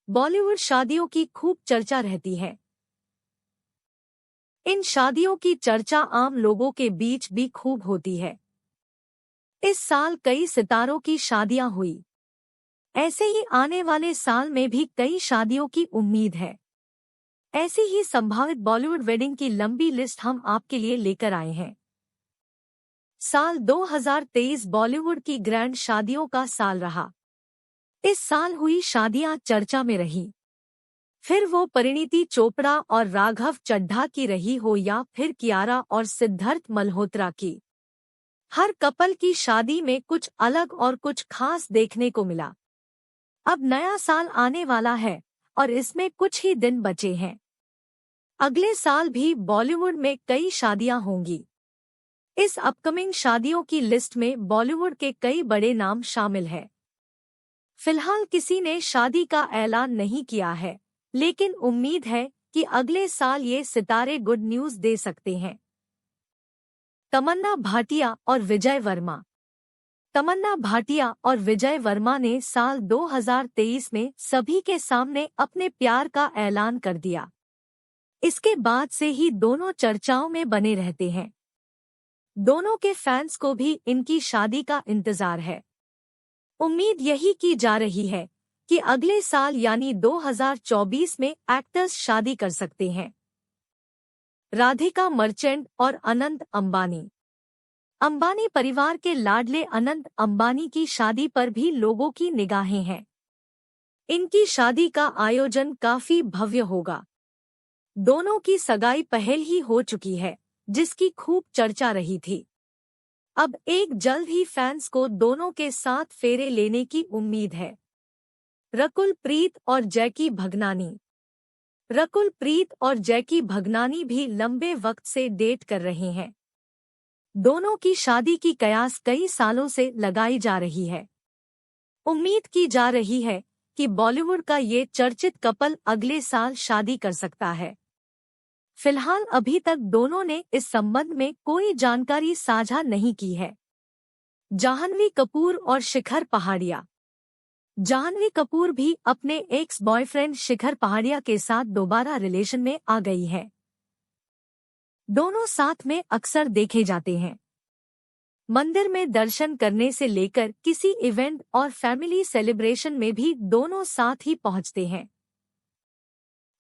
बॉलीवुड शादियों की खूब चर्चा रहती है। इन शादियों की चर्चा आम लोगों के बीच भी खूब होती है। इस साल कई सितारों की शादियां हुई। ऐसे ही आने वाले साल में भी कई शादियों की उम्मीद है। ऐसी ही संभावित बॉलीवुड वेडिंग की लंबी लिस्ट हम आपके लिए लेकर आए हैं। साल 2023 बॉलीवुड की ग्रैंड शादियों का साल रहा। इस साल हुई शादियां चर्चा में रही। फिर वो परिणीति चोपड़ा और राघव चड्ढा की रही हो या फिर कियारा और सिद्धार्थ मल्होत्रा की। हर कपल की शादी में कुछ अलग और कुछ खास देखने को मिला। अब नया साल आने वाला है और इसमें कुछ ही दिन बचे हैं। अगले साल भी बॉलीवुड में कई शादियां होंगी। इस अपकमिंग शादियों की लिस्ट में बॉलीवुड के कई बड़े नाम शामिल हैं। फिलहाल किसी ने शादी का ऐलान नहीं किया है, लेकिन उम्मीद है कि अगले साल ये सितारे गुड न्यूज दे सकते हैं। तमन्ना भाटिया और विजय वर्मा। तमन्ना भाटिया और विजय वर्मा ने साल 2023 में सभी के सामने अपने प्यार का ऐलान कर दिया। इसके बाद से ही दोनों चर्चाओं में बने रहते हैं। दोनों के फैंस को भी इनकी शादी का इंतजार है। उम्मीद यही की जा रही है कि अगले साल यानी 2024 में एक्टर्स शादी कर सकते हैं। राधिका मर्चेंट और अनंत अंबानी। अंबानी परिवार के लाडले अनंत अंबानी की शादी पर भी लोगों की निगाहें हैं। इनकी शादी का आयोजन काफी भव्य होगा। दोनों की सगाई पहले ही हो चुकी है, जिसकी खूब चर्चा रही थी। अब एक जल्द ही फैंस को दोनों के साथ फेरे लेने की उम्मीद है। रकुल प्रीत और जैकी भगनानी। रकुल प्रीत और जैकी भगनानी भी लंबे वक्त से डेट कर रहे हैं। दोनों की शादी की कयास कई सालों से लगाई जा रही है। उम्मीद की जा रही है कि बॉलीवुड का ये चर्चित कपल अगले साल शादी कर सकता है। फिलहाल अभी तक दोनों ने इस संबंध में कोई जानकारी साझा नहीं की है। जाह्नवी कपूर और शिखर पहाड़िया। जाह्नवी कपूर भी अपने एक्स बॉयफ्रेंड शिखर पहाड़िया के साथ दोबारा रिलेशन में आ गई है। दोनों साथ में अक्सर देखे जाते हैं। मंदिर में दर्शन करने से लेकर किसी इवेंट और फैमिली सेलिब्रेशन में भी दोनों साथ ही पहुंचते हैं।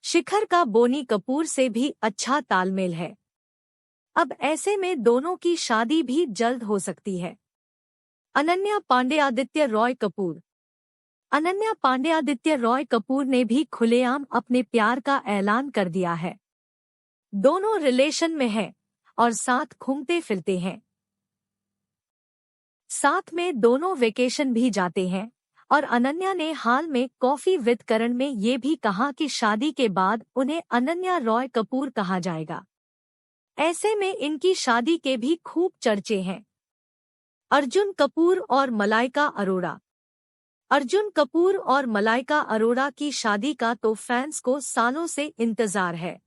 शिखर का बोनी कपूर से भी अच्छा तालमेल है। अब ऐसे में दोनों की शादी भी जल्द हो सकती है। अनन्या पांडे आदित्य रॉय कपूर। अनन्या पांडे आदित्य रॉय कपूर ने भी खुलेआम अपने प्यार का ऐलान कर दिया है। दोनों रिलेशन में हैं और साथ घूमते फिरते हैं। साथ में दोनों वेकेशन भी जाते हैं और अनन्या ने हाल में कॉफी विद करण में ये भी कहा कि शादी के बाद उन्हें अनन्या रॉय कपूर कहा जाएगा। ऐसे में इनकी शादी के भी खूब चर्चे हैं। अर्जुन कपूर और मलाइका अरोड़ा। अर्जुन कपूर और मलाइका अरोड़ा की शादी का तो फैंस को सालों से इंतजार है।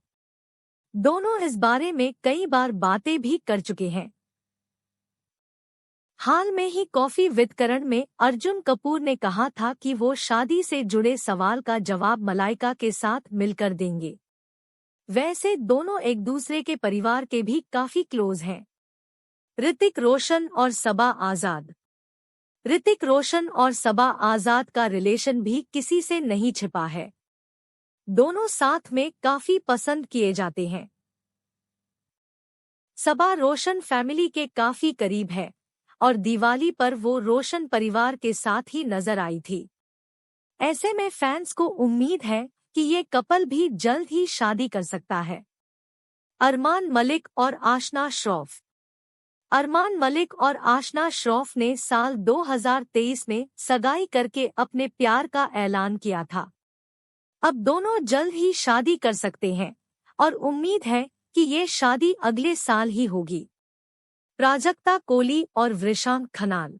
दोनों इस बारे में कई बार बातें भी कर चुके हैं। हाल में ही कॉफी विद करण में अर्जुन कपूर ने कहा था कि वो शादी से जुड़े सवाल का जवाब मलाइका के साथ मिलकर देंगे। वैसे दोनों एक दूसरे के परिवार के भी काफी क्लोज हैं। ऋतिक रोशन और सबा आजाद। ऋतिक रोशन और सबा आजाद का रिलेशन भी किसी से नहीं छिपा है। दोनों साथ में काफी पसंद किए जाते हैं। सबा रोशन फैमिली के काफी करीब है और दिवाली पर वो रोशन परिवार के साथ ही नजर आई थी। ऐसे में फैंस को उम्मीद है कि ये कपल भी जल्द ही शादी कर सकता है। अरमान मलिक और आशना श्रॉफ। अरमान मलिक और आशना श्रॉफ ने साल 2023 में सगाई करके अपने प्यार का ऐलान किया था। अब दोनों जल्द ही शादी कर सकते हैं और उम्मीद है कि ये शादी अगले साल ही होगी। प्राजक्ता कोली और वृषांक खन्नाल।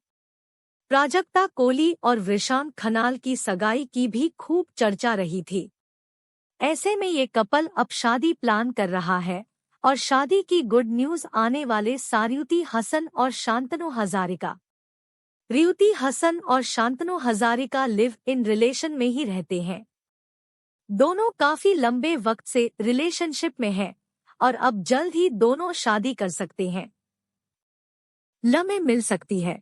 प्राजक्ता कोली और वृषांक खन्नाल की सगाई की भी खूब चर्चा रही थी। ऐसे में ये कपल अब शादी प्लान कर रहा है और शादी की गुड न्यूज आने वाले सार्युति हसन और शांतनु हजारिका। रियुति हसन और Shantanu Hazarika live in relation में ही रहते हैं। दोनों काफी लंबे वक्त से रिलेशनशिप में हैं और अब जल्द ही दोनों शादी कर सकते हैं। ल में मिल सकती है।